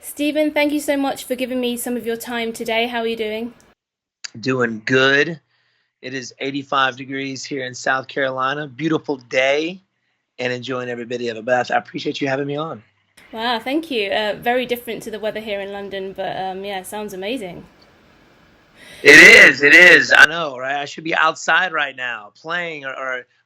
Stephen, thank you so much for giving me some of your time today. How are you doing? Doing good. It is 85 degrees here in South Carolina. Beautiful day and enjoying every bit of it. But I appreciate you having me on. Wow, thank you. Very different to the weather here in London, but yeah, sounds amazing. It is. It is. I know, right? I should be outside right now playing,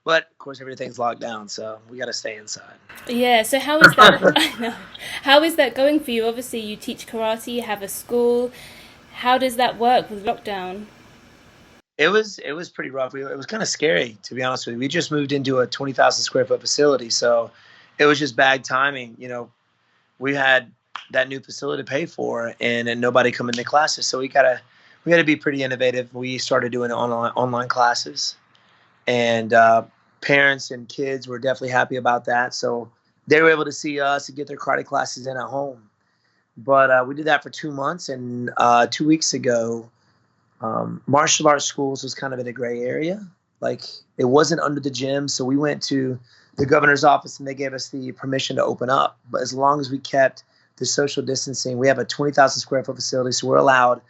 but of course everything's locked down, so we got to stay inside. Yeah, so how is that? I know. How is that going for you? Obviously, you teach karate, you have a school. How does that work with lockdown? It was pretty rough. It was kind of scary, to be honest with you. We just moved into a 20,000 square foot facility, so it was just bad timing. We had that new facility to pay for, and nobody come into classes. So we gotta be pretty innovative. We started doing online classes, and parents and kids were definitely happy about that. So they were able to see us and get their karate classes in at home. But we did that for 2 months, and 2 weeks ago, martial arts schools was kind of in a gray area. Like it wasn't under the gym, so we went to the governor's office and they gave us the permission to open up. But as long as we kept the social distancing, we have a 20,000 square foot facility, so we're allowed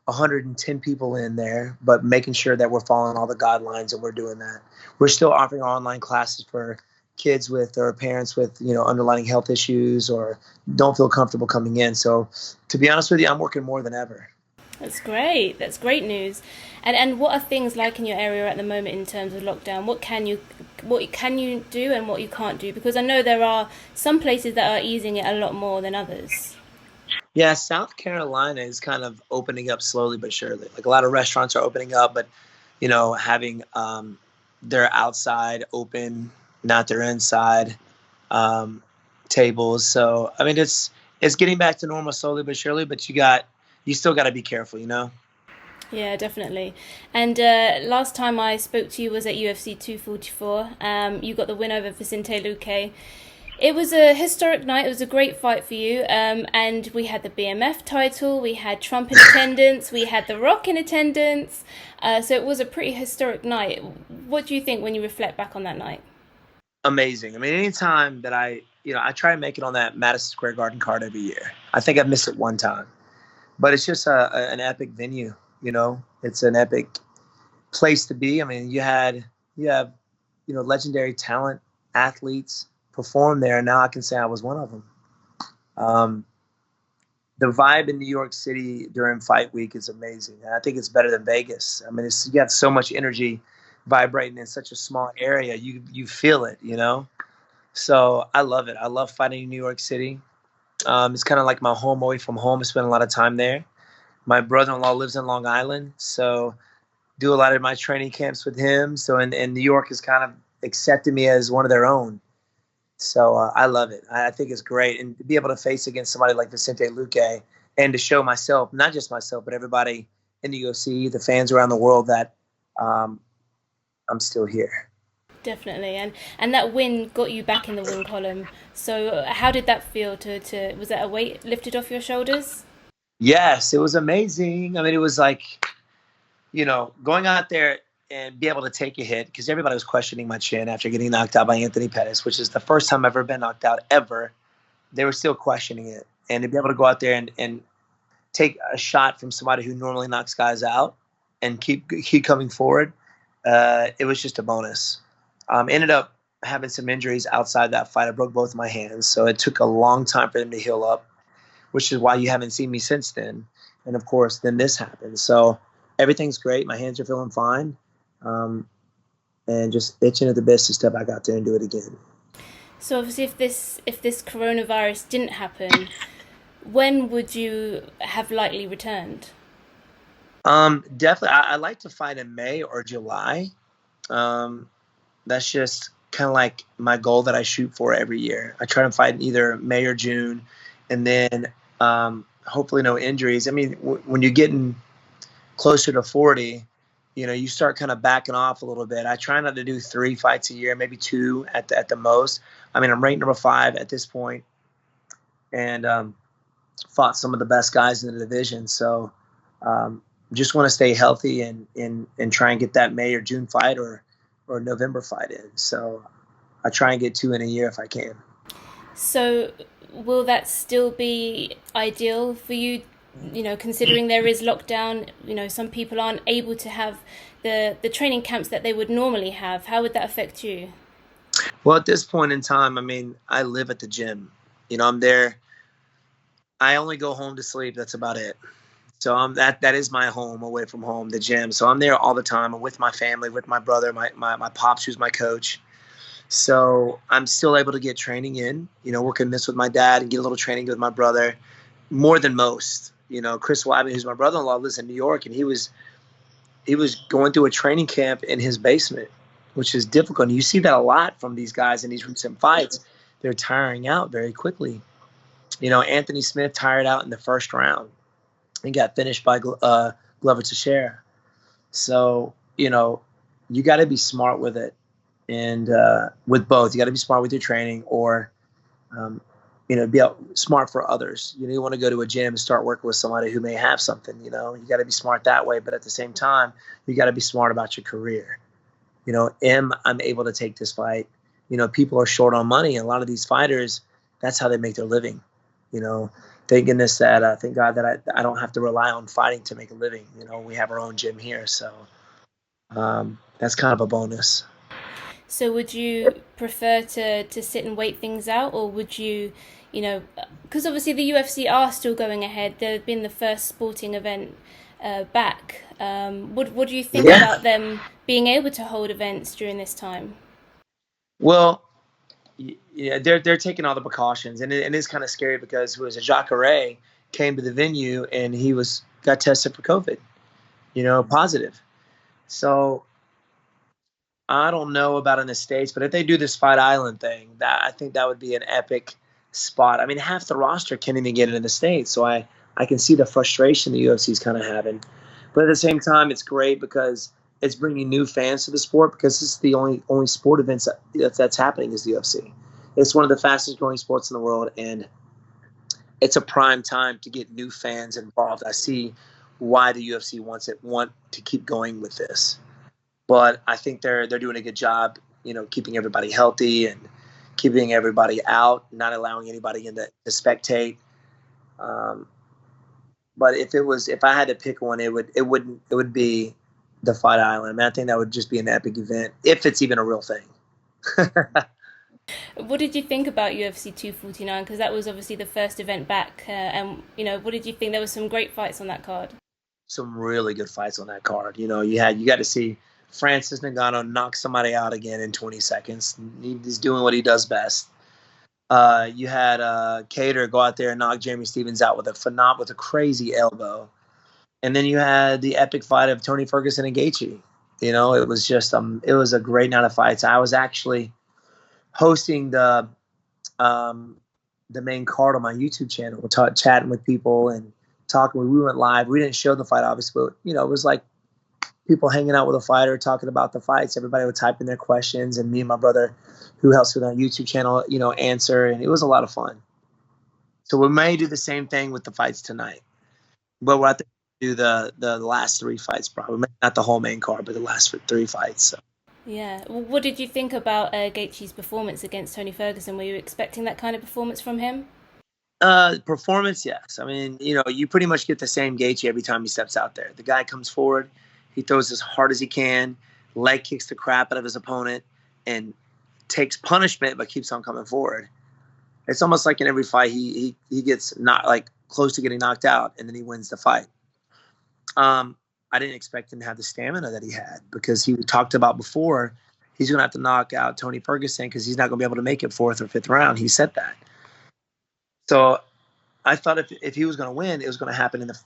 110 people in there, but making sure that we're following all the guidelines and we're doing that. We're still offering our online classes for kids with or parents with underlying health issues or don't feel comfortable coming in. So to be honest with you, I'm working more than ever. That's great. That's great news. And what are things like in your area at the moment in terms of lockdown? What can you do and what you can't do? Because I know there are some places that are easing it a lot more than others. Yeah, South Carolina is kind of opening up slowly but surely. Like a lot of restaurants are opening up, but having their outside open, not their inside um, tables. So I mean, it's getting back to normal slowly but surely. But you still got to be careful. Yeah, definitely. And last time I spoke to you was at UFC 244. You got the win over Vicente Luque. It was a historic night. It was a great fight for you. And we had the BMF title, we had Trump in attendance, we had The Rock in attendance. So it was a pretty historic night. What do you think when you reflect back on that night? Amazing. I mean, anytime that I try to make it on that Madison Square Garden card every year. I think I've missed it one time, but it's just an epic venue. It's an epic place to be. I mean, you have legendary talent, athletes perform there, and now I can say I was one of them. Um, the vibe in New York City during fight week is amazing. And I think it's better than Vegas. I mean, you got so much energy vibrating in such a small area. You feel it. So I love it. I love fighting in New York City. It's kind of like my home away from home. I spend a lot of time there. My brother-in-law lives in Long Island, so do a lot of my training camps with him. So and New York has kind of accepted me as one of their own. So I love it. I think it's great, and to be able to face against somebody like Vicente Luque, and to show myself, not just myself, but everybody in the UFC, the fans around the world, that um, I'm still here. Definitely. And that win got you back in the win column. So how did that feel to was that a weight lifted off your shoulders? Yes, it was amazing. I mean, it was like going out there and be able to take a hit because everybody was questioning my chin after getting knocked out by Anthony Pettis, which is the first time I've ever been knocked out ever. They were still questioning it. And to be able to go out there and take a shot from somebody who normally knocks guys out and keep coming forward, it was just a bonus. Ended up having some injuries outside that fight. I broke both my hands, so it took a long time for them to heal up, which is why you haven't seen me since then. And of course, then this happened. So everything's great. My hands are feeling fine, um, and just itching at the bit to step back out there and do it again. So obviously if this coronavirus didn't happen, when would you have likely returned? Definitely, I like to fight in May or July. Um, that's just kind of like my goal that I shoot for every year. I try to fight in either May or June, and then hopefully no injuries. I mean, when you're getting closer to 40, you start kind of backing off a little bit. I try not to do 3 fights a year, maybe two at the most. I mean, I'm ranked number 5 at this point, and fought some of the best guys in the division. So just want to stay healthy and try and get that May or June fight or November fight in. So I try and get 2 in a year if I can. So will that still be ideal for you? Considering there is lockdown, some people aren't able to have the training camps that they would normally have. How would that affect you? Well, at this point in time, I mean, I live at the gym. I'm there. I only go home to sleep. That's about it. So that is my home away from home, the gym. So I'm there all the time. I'm with my family, with my brother, my pops, who's my coach. So I'm still able to get training in, working this with my dad and get a little training with my brother more than most. Chris Wyman, who's my brother-in-law, lives in New York, and he was going through a training camp in his basement, which is difficult. And you see that a lot from these guys in these recent fights. They're tiring out very quickly. Anthony Smith tired out in the first round and got finished by Glover Teixeira. So, you got to be smart with it. And with both, you got to be smart with your training, or be smart for others. You want to go to a gym and start working with somebody who may have something. You got to be smart that way, but at the same time, you got to be smart about your career. I'm able to take this fight? People are short on money, and a lot of these fighters, that's how they make their living. Thank goodness that thank God that I don't have to rely on fighting to make a living. We have our own gym here, so that's kind of a bonus. So would you prefer to sit and wait things out, or would you, because obviously the UFC are still going ahead. They've been the first sporting event back. What do you think about them being able to hold events during this time? Well, yeah, they're taking all the precautions, and it is kind of scary because Jacare came to the venue and he got tested for COVID, positive. So I don't know about in the States, but if they do this Fight Island thing, I think that would be an epic spot. I mean, half the roster can't even get into the States, so I can see the frustration the UFC is kind of having. But at the same time, it's great because it's bringing new fans to the sport, because this is the only sport events that's happening is the UFC. It's one of the fastest growing sports in the world, and it's a prime time to get new fans involved. I see why the UFC want to keep going with this. But I think they're doing a good job, keeping everybody healthy and keeping everybody out, not allowing anybody in to spectate. But if I had to pick one, it would be the Fight Island. I mean, I think that would just be an epic event, if it's even a real thing. What did you think about UFC 249? Because that was obviously the first event back, and what did you think? There were some great fights on that card. Some really good fights on that card. You got to see Francis Ngannou knock somebody out again in 20 seconds. He's doing what he does best. You had Cater go out there and knock Jeremy Stephens out with a crazy elbow. And then you had the epic fight of Tony Ferguson and Gaethje. It was just it was a great night of fights. I was actually hosting the main card on my YouTube channel. We're chatting with people and talking. We went live. We didn't show the fight, obviously, but it was like people hanging out with a fighter, talking about the fights. Everybody would type in their questions, and me and my brother, who helps with our YouTube channel, answer, and it was a lot of fun. So we may do the same thing with the fights tonight, but we'll have to do the last three fights, probably not the whole main card, but the last three fights. So. Yeah. Well, what did you think about Gaethje's performance against Tony Ferguson? Were you expecting that kind of performance from him? Performance, yes. I mean, you pretty much get the same Gaethje every time he steps out there. The guy comes forward, he throws as hard as he can, leg kicks the crap out of his opponent, and takes punishment, but keeps on coming forward. It's almost like in every fight he gets not like close to getting knocked out, and then he wins the fight. I didn't expect him to have the stamina that he had, because he talked about before he's going to have to knock out Tony Ferguson because he's not going to be able to make it fourth or fifth round. He said that. So I thought if he was going to win, it was going to happen in the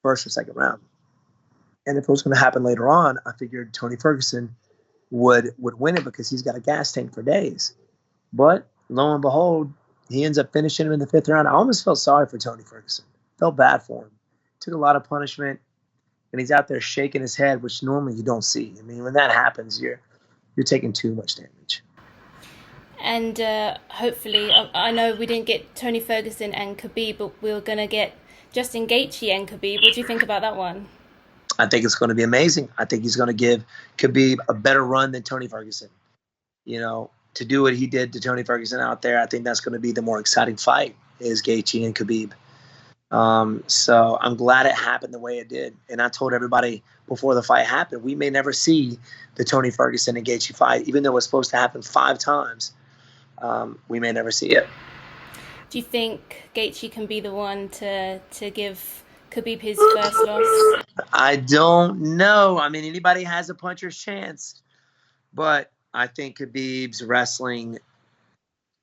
first or second round. And if it was going to happen later on, I figured Tony Ferguson would win it because he's got a gas tank for days. But lo and behold, he ends up finishing him in the fifth round. I almost felt sorry for Tony Ferguson. Felt bad for him. Took a lot of punishment, and he's out there shaking his head, which normally you don't see. I mean, when that happens, you're taking too much damage. And hopefully, I know we didn't get Tony Ferguson and Khabib, but we're going to get Justin Gaethje and Khabib. What do you think about that one? I think it's going to be amazing. I think he's going to give Khabib a better run than Tony Ferguson. to do what he did to Tony Ferguson out there, I think that's going to be the more exciting fight, is Gaethje and Khabib. So I'm glad it happened the way it did. And I told everybody before the fight happened, we may never see the Tony Ferguson and Gaethje fight, even though it was supposed to happen 5 times. We may never see it. Do you think Gaethje can be the one to give Khabib his first loss? I don't know. I mean, anybody has a puncher's chance, but I think Khabib's wrestling,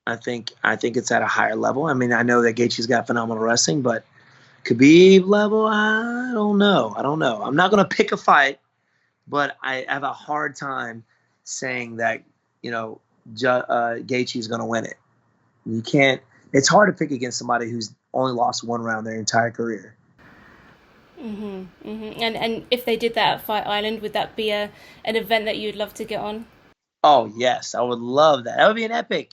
I think it's at a higher level. I mean, I know that Gaethje's got phenomenal wrestling, but Khabib level, I don't know. I'm not going to pick a fight, but I have a hard time saying that, Gaethje is going to win it. You can't. It's hard to pick against somebody who's only lost 1 round their entire career. And if they did that at Fight Island, would that be an event that you'd love to get on? Oh yes, I would love that. That would be an epic.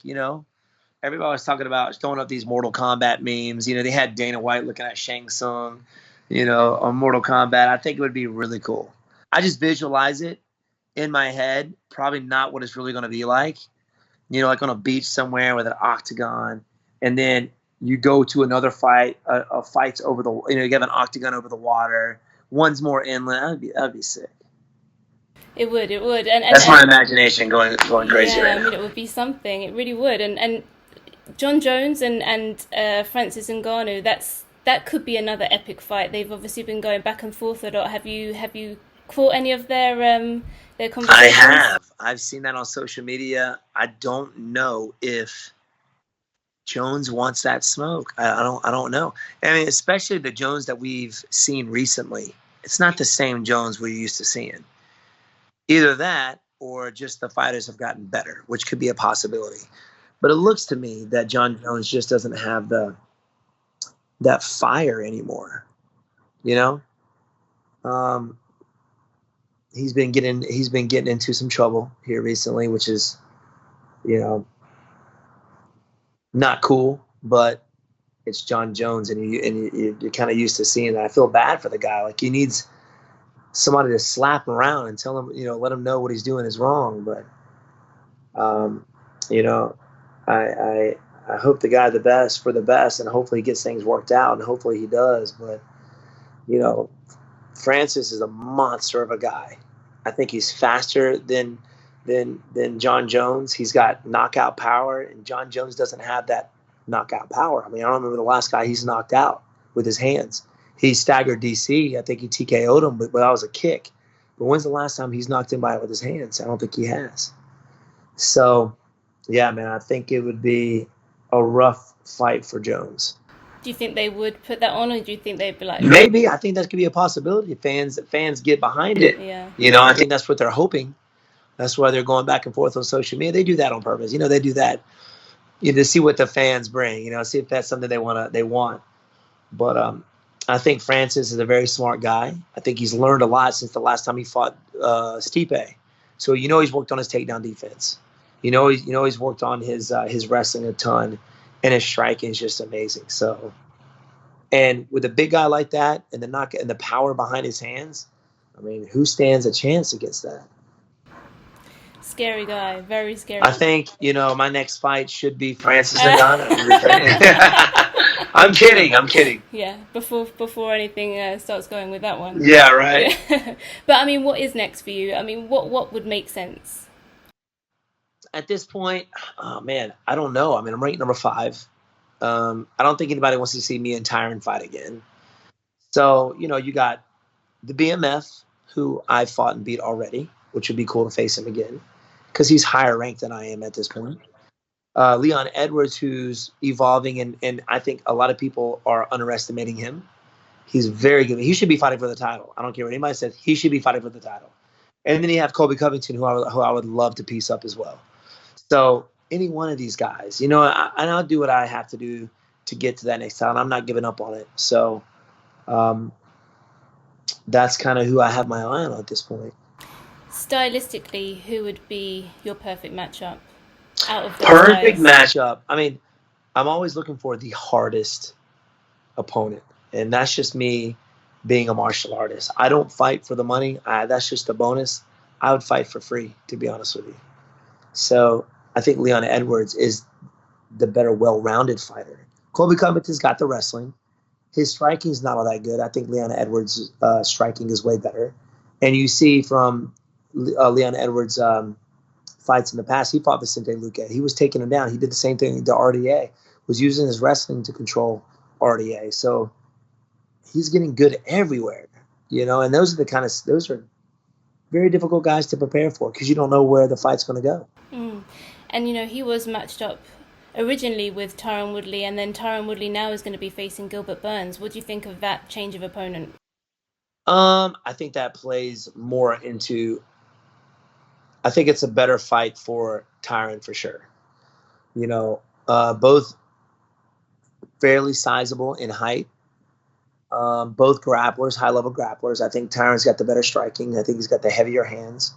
Everybody was talking about throwing up these Mortal Kombat memes. They had Dana White looking at Shang Tsung, on Mortal Kombat. I think it would be really cool. I just visualize it in my head. Probably not what it's really going to be like. Like on a beach somewhere with an octagon, and then you go to another fight. A fight's over the. You have an octagon over the water. One's more inland. That'd be sick. It would, and that's my imagination going crazy yeah, right now. I mean, it would be something. It really would, and John Jones and Francis Ngannou. That could be another epic fight. They've obviously been going back and forth a lot. Have you caught any of their conversations? I have. I've seen that on social media. I don't know if Jones wants that smoke. I don't know. I mean, especially the Jones that we've seen recently. It's not the same Jones we're used to seeing. Either that or just the fighters have gotten better, which could be a possibility. But it looks to me that John Jones just doesn't have that fire anymore. He's been getting into some trouble here recently, which is, not cool. But it's John Jones, and you're kind of used to seeing that. I feel bad for the guy. Like, he needs somebody to slap him around and tell him, let him know what he's doing is wrong. But, I hope the guy the best, and hopefully he gets things worked out, and hopefully he does. But, Francis is a monster of a guy. I think he's faster than John Jones. He's got knockout power, and John Jones doesn't have that knockout power. I mean, I don't remember the last guy he's knocked out with his hands. He staggered DC. I think he TKO'd him, but that was a kick. But when's the last time he's knocked anybody with his hands? I don't think he has. So, yeah, man, I think it would be a rough fight for Jones. Do you think they would put that on, or do you think they'd be like... Maybe. I think that could be a possibility. Fans get behind it. Yeah. I think that's what they're hoping. That's why they're going back and forth on social media. They do that on purpose. They do that to see what the fans bring, see if that's something they want. But I think Francis is a very smart guy. I think he's learned a lot since the last time he fought Stipe. So he's worked on his takedown defense. He's worked on his wrestling a ton, and his striking is just amazing. So, and with a big guy like that, and the power behind his hands, I mean, who stands a chance against that? Scary guy, very scary. I think my next fight should be Francis Ngannou. I'm kidding. Yeah, before anything starts going with that one. Yeah, right. But I mean, what is next for you? I mean, what would make sense? At this point, oh man, I don't know. I mean, I'm ranked number 5. I don't think anybody wants to see me and Tyron fight again. So, you got the BMF, who I fought and beat already, which would be cool to face him again, because he's higher ranked than I am at this point. Leon Edwards, who's evolving, and I think a lot of people are underestimating him. He's very good. He should be fighting for the title. I don't care what anybody says. He should be fighting for the title. And then you have Colby Covington, who I would love to piece up as well. So any one of these guys, I'll do what I have to do to get to that next title. I'm not giving up on it. So that's kind of who I have my eye on at this point. Stylistically, who would be your perfect matchup out of those Perfect guys? matchup. I mean, I'm always looking for the hardest opponent, and that's just me being a martial artist. I don't fight for the money. That's just a bonus. I would fight for free, to be honest with you. So I think Leon Edwards is the better, well-rounded fighter. Colby Covington's got the wrestling. His striking's not all that good. I think Leon Edwards' striking is way better. And you see from Leon Edwards' fights in the past, he fought Vicente Luque. He was taking him down. He did the same thing to RDA, was using his wrestling to control RDA. So he's getting good everywhere, and those are very difficult guys to prepare for because you don't know where the fight's going to go. And he was matched up originally with Tyron Woodley, and then Tyron Woodley now is going to be facing Gilbert Burns. What do you think of that change of opponent? I think that plays more into, I think it's a better fight for Tyron for sure. Both fairly sizable in height. Both grapplers, high-level grapplers. I think Tyron's got the better striking. I think he's got the heavier hands.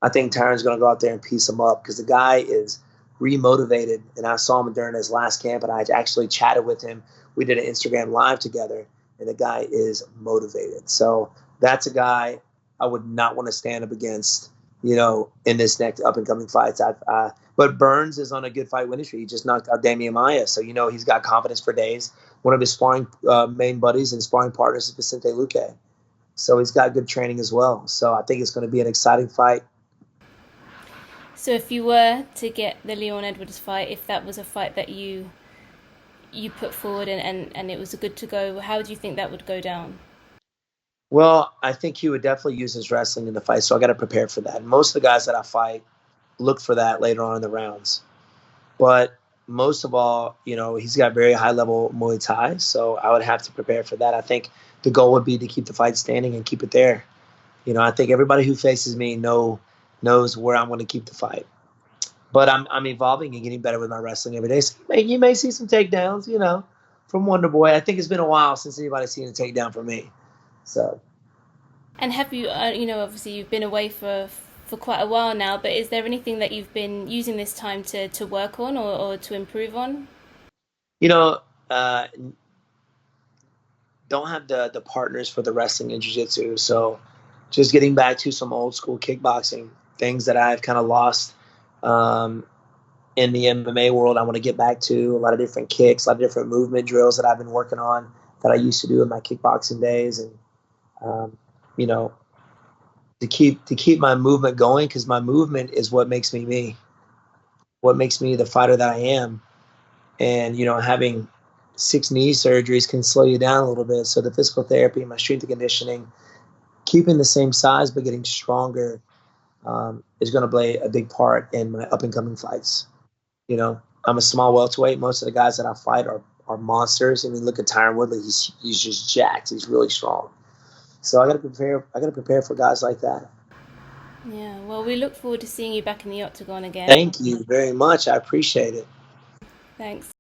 I think Tyron's going to go out there and piece him up because the guy is remotivated. And I saw him during his last camp, and I actually chatted with him. We did an Instagram Live together, and the guy is motivated. So that's a guy I would not want to stand up against, in this next up-and-coming fights. But Burns is on a good fight winning streak. He just knocked out Damian Maia, so he's got confidence for days. One of his sparring main buddies and sparring partners is Vicente Luque. So he's got good training as well. So I think it's going to be an exciting fight. So if you were to get the Leon Edwards fight, if that was a fight that you put forward and it was good to go, how do you think that would go down? Well, I think he would definitely use his wrestling in the fight, so I got to prepare for that. Most of the guys that I fight look for that later on in the rounds. But most of all, he's got very high-level Muay Thai, so I would have to prepare for that. I think the goal would be to keep the fight standing and keep it there. I think everybody who faces me knows where I'm going to keep the fight. But I'm evolving and getting better with my wrestling every day. So you may see some takedowns, from Wonderboy. I think it's been a while since anybody's seen a takedown from me. So. And have you, obviously you've been away for quite a while now, but is there anything that you've been using this time to work on or to improve on? Don't have the partners for the wrestling and jiu-jitsu, so just getting back to some old school kickboxing, things that I've kind of lost in the MMA world. I want to get back to a lot of different kicks, a lot of different movement drills that I've been working on that I used to do in my kickboxing days, and to keep my movement going, because my movement is what makes me me, what makes me the fighter that I am. And having 6 knee surgeries can slow you down a little bit. So the physical therapy, my strength and conditioning, keeping the same size but getting stronger is going to play a big part in my up and coming fights. I'm a small welterweight. Most of the guys that I fight are monsters. I mean, look at Tyron Woodley. He's just jacked. He's really strong. So I got to prepare for guys like that. Yeah. Well, we look forward to seeing you back in the octagon again. Thank you very much. I appreciate it. Thanks.